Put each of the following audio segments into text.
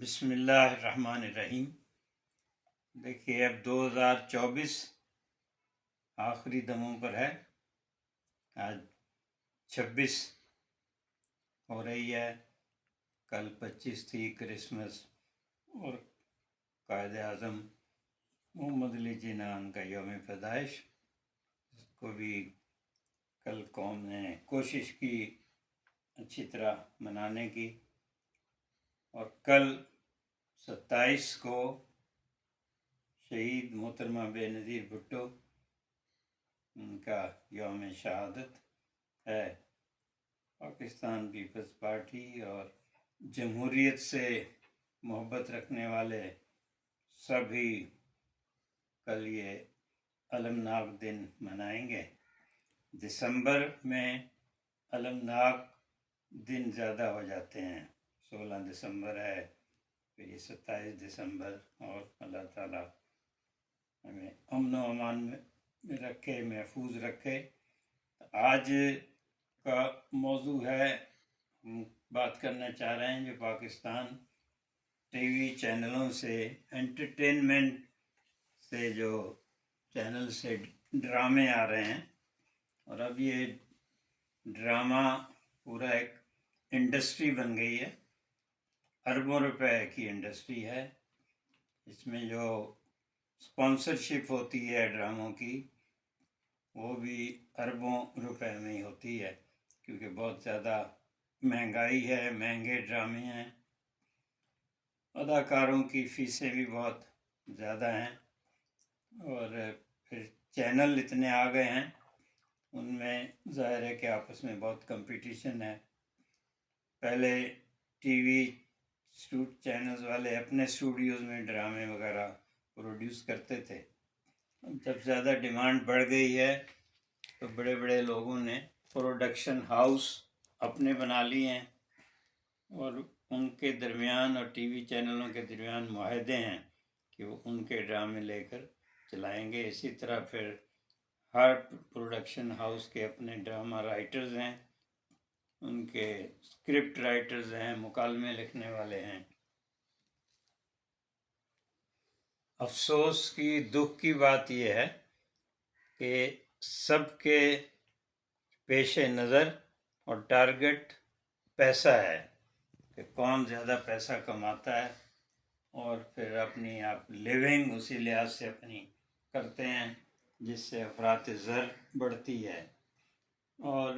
بسم اللہ الرحمن الرحیم۔ دیکھیے اب 2024 آخری دموں پر ہے۔ آج 26 ہو رہی ہے، کل 25 تھی کرسمس اور قائد اعظم محمد علی جناح کا یوم پیدائش، اس کو بھی کل قوم نے کوشش کی اچھی طرح منانے کی، اور کل 27 کو شہید محترمہ بے نظیر بھٹو ان کا یوم شہادت ہے۔ پاکستان پیپلز پارٹی اور جمہوریت سے محبت رکھنے والے سبھی کل یہ المناک دن منائیں گے۔ دسمبر میں المناک دن زیادہ ہو جاتے ہیں، 16 دسمبر ہے، پھر یہ 27 دسمبر، اور اللہ تعالیٰ ہمیں امن و امان میں رکھے، محفوظ رکھے۔ آج کا موضوع ہے، ہم بات کرنا چاہ رہے ہیں جو پاکستان ٹی وی چینلوں سے انٹرٹینمنٹ سے جو چینل سے ڈرامے آ رہے ہیں، اور اب یہ ڈرامہ پورا ایک انڈسٹری بن گئی ہے، اربوں روپے کی انڈسٹری ہے۔ اس میں جو اسپانسرشپ ہوتی ہے ڈراموں کی، وہ بھی اربوں روپے میں ہی ہوتی ہے، کیونکہ بہت زیادہ مہنگائی ہے، مہنگے ڈرامے ہیں، اداکاروں کی فیسیں بھی بہت زیادہ ہیں، اور پھر چینل اتنے آ گئے ہیں، ان میں ظاہر ہے کہ آپس میں بہت کمپٹیشن ہے۔ پہلے ٹی وی چینلز والے اپنے اسٹوڈیوز میں ڈرامے وغیرہ پروڈیوس کرتے تھے۔ جب زیادہ ڈیمانڈ بڑھ گئی ہے تو بڑے بڑے لوگوں نے پروڈکشن ہاؤس اپنے بنا لیے ہیں، اور ان کے درمیان اور ٹی وی چینلوں کے درمیان معاہدے ہیں کہ وہ ان کے ڈرامے لے کر چلائیں گے۔ اسی طرح پھر ہر پروڈکشن ہاؤس کے اپنے ڈرامہ رائٹرز ہیں، ان کے اسکرپٹ رائٹرز ہیں، مکالمے لکھنے والے ہیں۔ افسوس کی، دکھ کی بات یہ ہے کہ سب کے پیش نظر اور ٹارگٹ پیسہ ہے، کہ کون زیادہ پیسہ کماتا ہے، اور پھر اپنی آپ لیونگ اسی لحاظ سے اپنی کرتے ہیں، جس سے افراط زر بڑھتی ہے، اور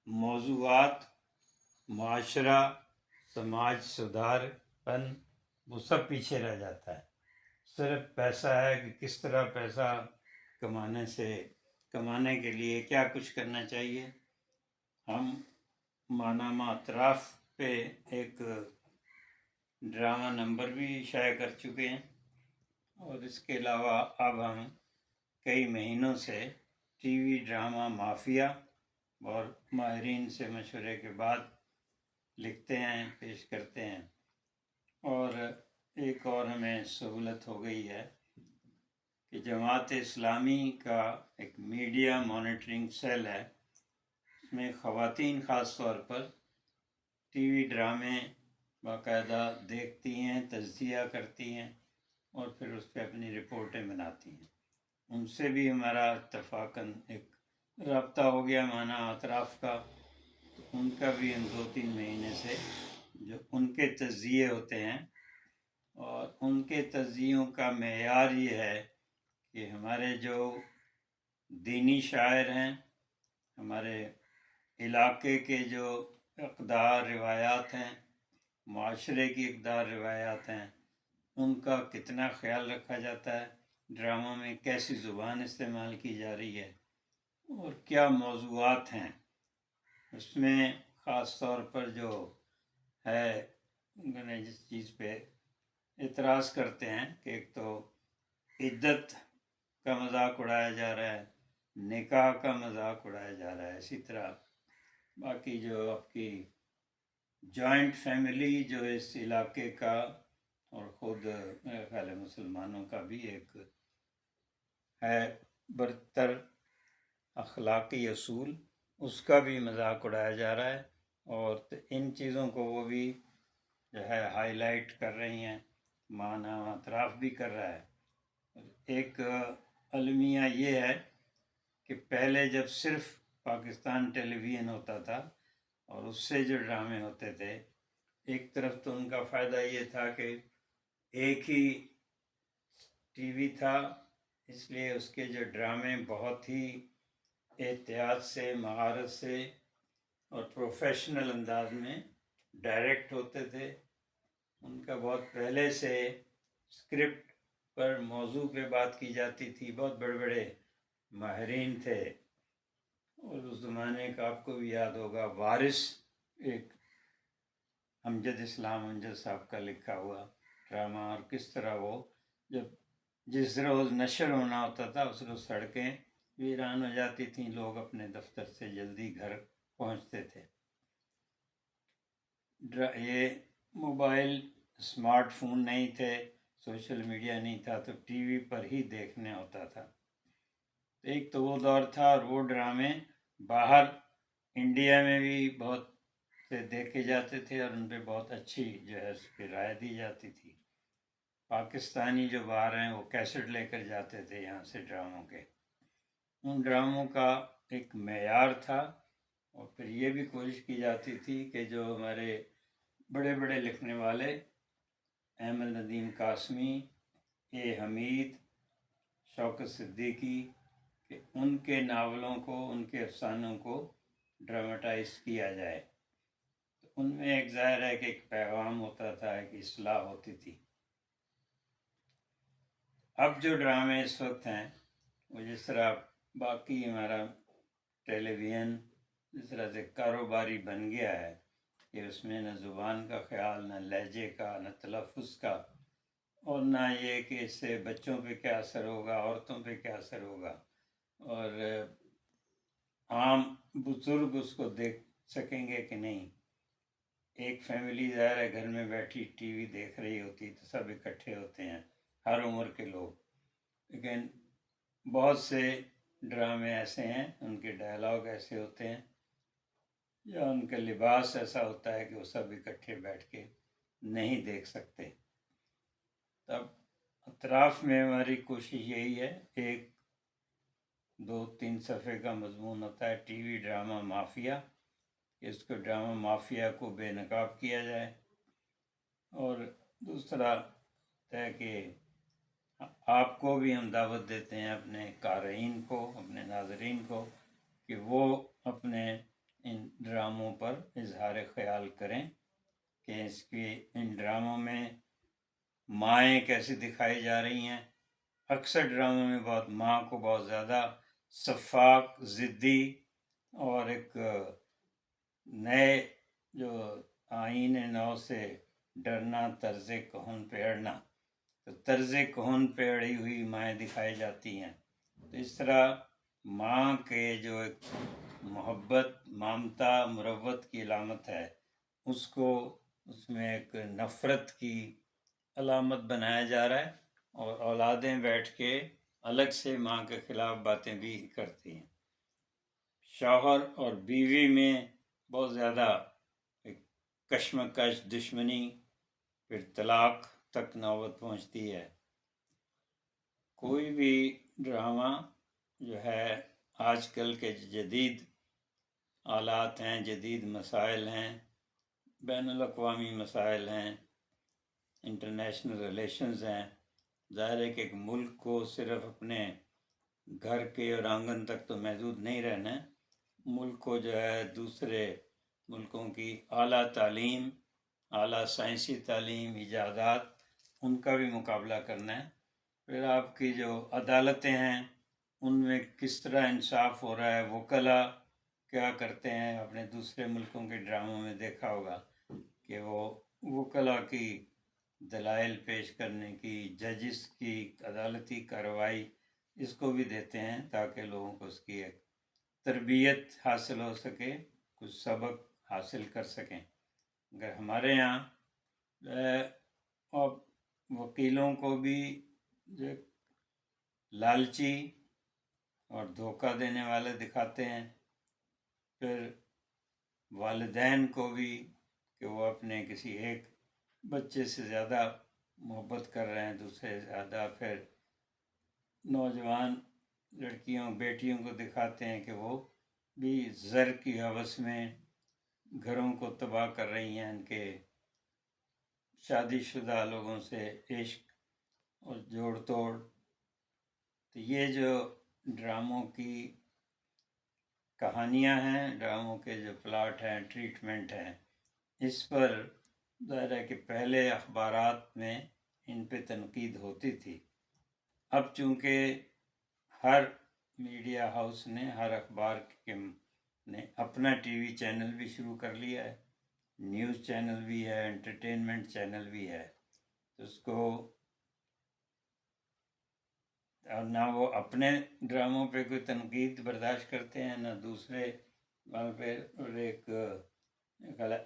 موضوعات، معاشرہ، سماج سدھار پن، وہ سب پیچھے رہ جاتا ہے۔ صرف پیسہ ہے کہ کس طرح پیسہ کمانے کے لیے کیا کچھ کرنا چاہیے۔ ہم ماہنامہ اطراف پہ ایک ڈرامہ نمبر بھی شائع کر چکے ہیں، اور اس کے علاوہ اب ہم کئی مہینوں سے ٹی وی ڈرامہ مافیا اور ماہرین سے مشورے کے بعد لکھتے ہیں، پیش کرتے ہیں۔ اور ایک اور ہمیں سہولت ہو گئی ہے کہ جماعت اسلامی کا ایک میڈیا مانیٹرنگ سیل ہے، اس میں خواتین خاص طور پر ٹی وی ڈرامے باقاعدہ دیکھتی ہیں، تجزیہ کرتی ہیں، اور پھر اس پہ اپنی رپورٹیں بناتی ہیں۔ ان سے بھی ہمارا اتفاقاً ایک رابطہ ہو گیا ماہنامہ اطراف کا، تو ان کا بھی ان 2-3 مہینے سے جو ان کے تجزیے ہوتے ہیں، اور ان کے تجزیوں کا معیار یہ ہے کہ ہمارے جو دینی شاعر ہیں، ہمارے علاقے کے جو اقدار روایات ہیں، معاشرے کی اقدار روایات ہیں، ان کا کتنا خیال رکھا جاتا ہے، ڈراموں میں کیسی زبان استعمال کی جا رہی ہے، اور کیا موضوعات ہیں۔ اس میں خاص طور پر جو ہے، جس چیز پہ اعتراض کرتے ہیں کہ ایک تو عدت کا مذاق اڑایا جا رہا ہے، نکاح کا مذاق اڑایا جا رہا ہے، اسی طرح باقی جو آپ کی جوائنٹ فیملی جو اس علاقے کا، اور خود میرے خیال ہے مسلمانوں کا بھی ایک ہے برتر اخلاقی اصول، اس کا بھی مذاق اڑایا جا رہا ہے، اور ان چیزوں کو وہ بھی جو ہے ہائی لائٹ کر رہی ہیں، ماہنامہ اطراف بھی کر رہا ہے۔ ایک المیہ یہ ہے کہ پہلے جب صرف پاکستان ٹیلی ویژن ہوتا تھا اور اس سے جو ڈرامے ہوتے تھے، ایک طرف تو ان کا فائدہ یہ تھا کہ ایک ہی ٹی وی تھا، اس لیے اس کے جو ڈرامے بہت ہی احتیاط سے، مہارت سے اور پروفیشنل انداز میں ڈائریکٹ ہوتے تھے۔ ان کا بہت پہلے سے اسکرپٹ پر موضوع پہ بات کی جاتی تھی، بہت بڑے بڑے ماہرین تھے۔ اور اس زمانے کا آپ کو بھی یاد ہوگا، وارث ایک امجد اسلام امجد صاحب کا لکھا ہوا ڈرامہ، اور کس طرح وہ جب جس روز نشر ہونا ہوتا تھا اس روز سڑکیں ویران ہو جاتی تھیں، لوگ اپنے دفتر سے جلدی گھر پہنچتے تھے۔ یہ موبائل، اسمارٹ فون نہیں تھے، سوشل میڈیا نہیں تھا، تو ٹی وی پر ہی دیکھنے ہوتا تھا۔ ایک تو وہ دور تھا، اور وہ ڈرامے باہر انڈیا میں بھی بہت سے دیکھے جاتے تھے اور ان پہ بہت اچھی جو ہے اس پہ رائے دی جاتی تھی۔ پاکستانی جو باہر ہیں وہ کیسٹ لے کر جاتے تھے یہاں سے ڈراموں کے۔ ان ڈراموں کا ایک معیار تھا، اور پھر یہ بھی کوشش کی جاتی تھی کہ جو ہمارے بڑے بڑے لکھنے والے احمد ندیم قاسمی، اے حمید، شوکت صدیقی، کہ ان کے ناولوں کو، ان کے افسانوں کو ڈراماٹائز کیا جائے۔ تو ان میں ایک ظاہر ہے کہ ایک پیغام ہوتا تھا، ایک اصلاح ہوتی تھی۔ اب جو ڈرامے اس وقت ہیں وہ جس طرح باقی ہمارا ٹیلی ویژن جس طرح سے کاروباری بن گیا ہے کہ اس میں نہ زبان کا خیال، نہ لہجے کا، نہ تلفظ کا، اور نہ یہ کہ اس سے بچوں پہ کیا اثر ہوگا، عورتوں پہ کیا اثر ہوگا، اور عام بزرگ اس کو دیکھ سکیں گے کہ نہیں۔ ایک فیملی ظاہر ہے گھر میں بیٹھی ٹی وی دیکھ رہی ہوتی تو سب اکٹھے ہوتے ہیں، ہر عمر کے لوگ، لیکن بہت سے ڈرامے ایسے ہیں، ان کے ڈائلاگ ایسے ہوتے ہیں یا ان کا لباس ایسا ہوتا ہے کہ وہ سب اکٹھے بیٹھ کے نہیں دیکھ سکتے۔ تب اطراف میں ہماری کوشش یہی ہے، ایک 2-3 صفحے کا مضمون ہوتا ہے ٹی وی ڈرامہ مافیا، اس کو ڈرامہ مافیا کو بے نقاب کیا جائے، اور دوسرا ہے کہ آپ کو بھی ہم دعوت دیتے ہیں، اپنے قارئین کو، اپنے ناظرین کو، کہ وہ اپنے ان ڈراموں پر اظہار خیال کریں کہ اس کی ان ڈراموں میں مائیں کیسے دکھائی جا رہی ہیں۔ اکثر ڈراموں میں بہت ماں کو بہت زیادہ شفاق، ضدی اور ایک نئے جو آئین نو سے ڈرنا، طرز کہن پہ اڑنا، تو طرز کہن پہ اڑی ہوئی مائیں دکھائی جاتی ہیں۔ تو اس طرح ماں کے جو ایک محبت، مامتا، مروت کی علامت ہے، اس کو اس میں ایک نفرت کی علامت بنایا جا رہا ہے، اور اولادیں بیٹھ کے الگ سے ماں کے خلاف باتیں بھی کرتی ہیں۔ شوہر اور بیوی میں بہت زیادہ کشمکش، دشمنی، پھر طلاق تک نوبت پہنچتی ہے۔ کوئی بھی ڈرامہ جو ہے آج کل کے جدید آلات ہیں، جدید مسائل ہیں، بین الاقوامی مسائل ہیں، انٹرنیشنل ریلیشنز ہیں، ظاہر ہے کہ ایک ملک کو صرف اپنے گھر کے اور آنگن تک تو محدود نہیں رہنا ہے، ملک کو جو ہے دوسرے ملکوں کی اعلیٰ تعلیم، اعلیٰ سائنسی تعلیم، ایجادات، ان کا بھی مقابلہ کرنا ہے۔ پھر آپ کی جو عدالتیں ہیں ان میں کس طرح انصاف ہو رہا ہے، وکلا کیا کرتے ہیں۔ اپنے دوسرے ملکوں کے ڈراموں میں دیکھا ہوگا کہ وہ وکلا کی دلائل پیش کرنے کی، ججز کی عدالتی کارروائی، اس کو بھی دیتے ہیں تاکہ لوگوں کو اس کی ایک تربیت حاصل ہو سکے، کچھ سبق حاصل کر سکیں۔ اگر ہمارے یہاں اور وکیلوں کو بھی جو لالچی اور دھوکہ دینے والے دکھاتے ہیں، پھر والدین کو بھی کہ وہ اپنے کسی ایک بچے سے زیادہ محبت کر رہے ہیں، دوسرے سے زیادہ. پھر نوجوان لڑکیوں بیٹیوں کو دکھاتے ہیں کہ وہ بھی زر کی ہوس میں گھروں کو تباہ کر رہی ہیں، ان کے شادی شدہ لوگوں سے عشق اور جوڑ توڑ. تو یہ جو ڈراموں کی کہانیاں ہیں، ڈراموں کے جو پلاٹ ہیں، ٹریٹمنٹ ہیں، اس پر ظاہر ہے کہ پہلے اخبارات میں ان پہ تنقید ہوتی تھی. اب چونکہ ہر میڈیا ہاؤس نے، ہر اخبار نے اپنا ٹی وی چینل بھی شروع کر لیا ہے، نیوز چینل بھی ہے، انٹرٹینمنٹ چینل بھی ہے، تو اس کو نہ وہ اپنے ڈراموں پہ کوئی تنقید برداشت کرتے ہیں، نہ دوسرے وہاں پہ. اور ایک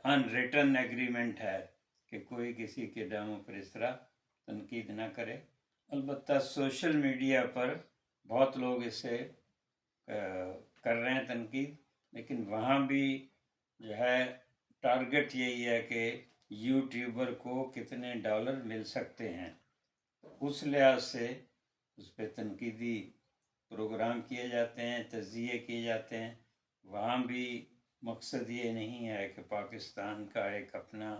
ان ریٹن ایگریمنٹ ہے کہ کوئی کسی کے ڈراموں پر اس طرح تنقید نہ کرے. البتہ سوشل میڈیا پر بہت لوگ اسے کر رہے ہیں تنقید، لیکن وہاں بھی جو ہے ٹارگٹ یہی ہے کہ یوٹیوبر کو کتنے ڈالر مل سکتے ہیں. اس لحاظ سے اس پہ تنقیدی پروگرام کیے جاتے ہیں، تجزیے کیے جاتے ہیں. وہاں بھی مقصد یہ نہیں ہے کہ پاکستان کا ایک اپنا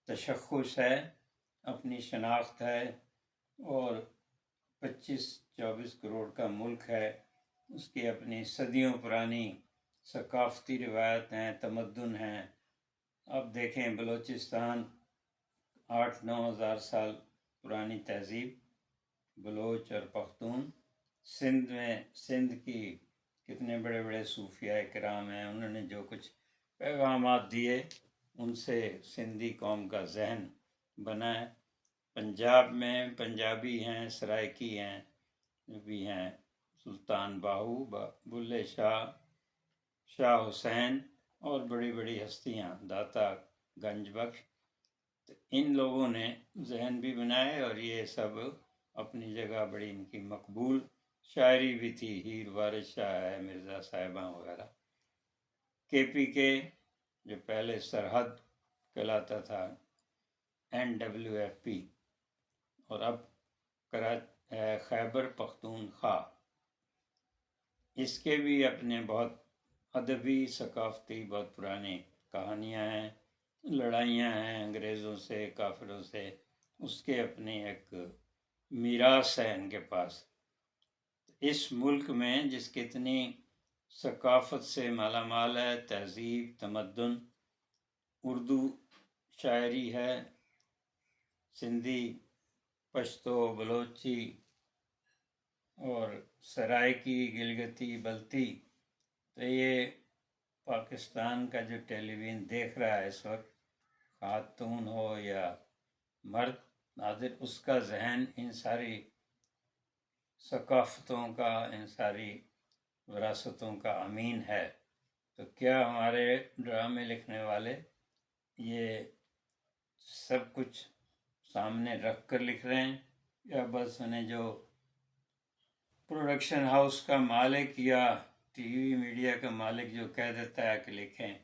تشخص ہے، اپنی شناخت ہے، اور 25-24 کروڑ کا ملک ہے، اس کی اپنی صدیوں پرانی ثقافتی روایت ہیں، تمدن ہیں. اب دیکھیں بلوچستان 8-9 ہزار سال پرانی تہذیب، بلوچ اور پختون. سندھ کی کتنے بڑے بڑے صوفیاء کرام ہیں، انہوں نے جو کچھ پیغامات دیے ان سے سندھی قوم کا ذہن بنا ہے. پنجاب میں پنجابی ہیں، سرائکی ہیں بھی ہیں، سلطان باہو، بلے شاہ، شاہ حسین اور بڑی بڑی ہستیاں، داتا گنج بخش. تو ان لوگوں نے ذہن بھی بنائے، اور یہ سب اپنی جگہ بڑی ان کی مقبول شاعری بھی تھی. ہیر وارث شاہ ہے، مرزا صاحباں وغیرہ. کے جو پہلے سرحد کہلاتا تھا NWFP، اور اب خیبر پختونخوا، اس کے بھی اپنے بہت ادبی ثقافتی بہت پرانی کہانیاں ہیں، لڑائیاں ہیں انگریزوں سے، کافروں سے. اس کے اپنی ایک میراث ہے ان کے پاس. اس ملک میں جس کی اتنی ثقافت سے مالا مال ہے، تہذیب، تمدن، اردو شاعری ہے، سندھی، پشتو، بلوچی اور سرائکی، گلگتی، بلتی. تو یہ پاکستان کا جو ٹیلی ویژن دیکھ رہا ہے اس وقت، خاتون ہو یا مرد ناظر، اس کا ذہن ان ساری ثقافتوں کا، ان ساری وراثتوں کا امین ہے. تو کیا ہمارے ڈرامے لکھنے والے یہ سب کچھ سامنے رکھ کر لکھ رہے ہیں، یا بس انہیں جو پروڈکشن ہاؤس کا مالک یا ٹی وی میڈیا کا مالک جو کہہ دیتا ہے کہ لکھیں.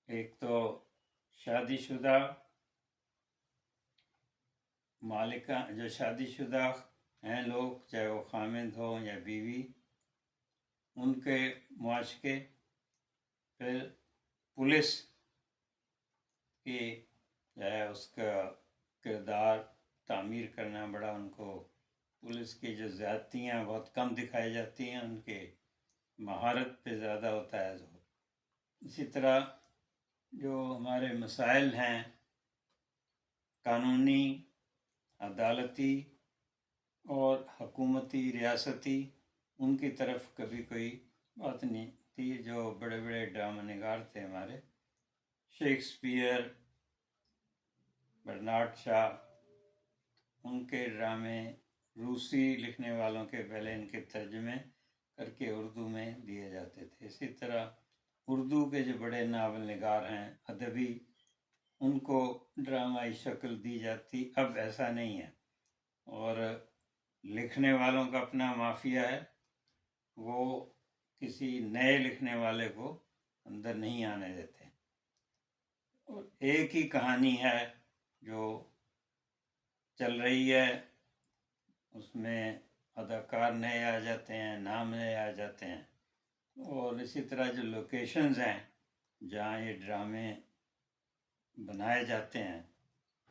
ایک تو شادی شدہ مالکہ، جو شادی شدہ ہیں لوگ، چاہے وہ خامند ہوں یا بیوی، ان کے معاشقے. پھر پولیس کی جو ہے اس کا کردار تعمیر کرنا بڑا، ان کو پولیس کی جو زیادتیاں بہت کم دکھائی جاتی ہیں، ان کے مہارت پہ زیادہ ہوتا ہے زور. اسی طرح جو ہمارے مسائل ہیں قانونی، عدالتی اور حکومتی، ریاستی، ان کی طرف کبھی کوئی بات نہیں تھی. جو بڑے بڑے ڈرامہ نگار تھے ہمارے، شیکسپیئر، برنارڈ شاہ، ان کے ڈرامے روسی لکھنے والوں کے پہلے ان کے ترجمے کر کے اردو میں دیے جاتے تھے. اسی طرح اردو کے جو بڑے ناول نگار ہیں، ادبی، ان کو ڈرامائی شکل دی جاتی. اب ایسا نہیں ہے، اور لکھنے والوں کا اپنا مافیا ہے، وہ کسی نئے لکھنے والے کو اندر نہیں آنے دیتے. اور ایک ہی کہانی ہے جو چل رہی ہے اس میں اداکار نئے آ جاتے ہیں، نام نئے آ جاتے ہیں، اور اسی طرح جو لوکیشنز ہیں جہاں یہ ڈرامے بنائے جاتے ہیں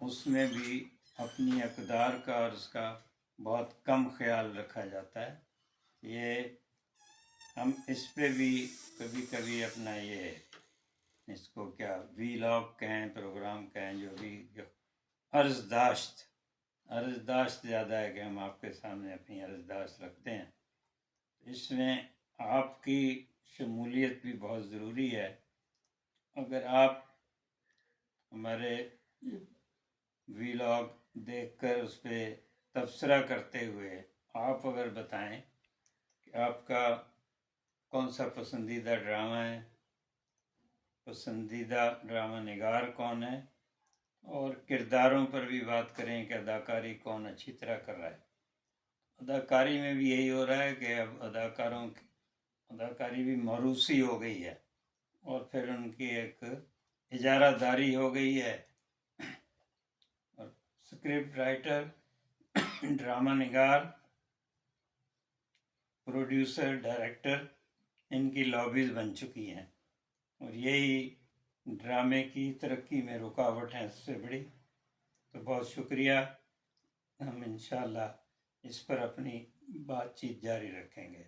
اس میں بھی اپنی اقدار کا اور اس کا بہت کم خیال رکھا جاتا ہے. یہ ہم اس پہ بھی کبھی کبھی اپنا یہ اس کو کیا ویلاگ کہیں، پروگرام کہیں، جو بھی عرض داشت زیادہ ہے کہ ہم آپ کے سامنے اپنی عرض داشت رکھتے ہیں. اس میں آپ کی شمولیت بھی بہت ضروری ہے. اگر آپ ہمارے ویلاگ دیکھ کر اس پہ تبصرہ کرتے ہوئے آپ اگر بتائیں کہ آپ کا کون سا پسندیدہ ڈرامہ ہے، پسندیدہ ڈرامہ نگار کون ہے، اور کرداروں پر بھی بات کریں کہ اداکاری کون اچھی طرح کر رہا ہے. اداکاری میں بھی یہی ہو رہا ہے کہ اب اداکاروں کی اداکاری بھی موروثی ہو گئی ہے اور پھر ان کی ایک اجارہ داری ہو گئی ہے، اور اسکرپٹ رائٹر، ڈرامہ نگار، پروڈیوسر، ڈائریکٹر، ان کی لابیز بن چکی ہیں، اور یہی ڈرامے کی ترقی میں رکاوٹ ہے اس سے بڑی. تو بہت شکریہ. ہم انشاءاللہ اس پر اپنی بات چیت جاری رکھیں گے.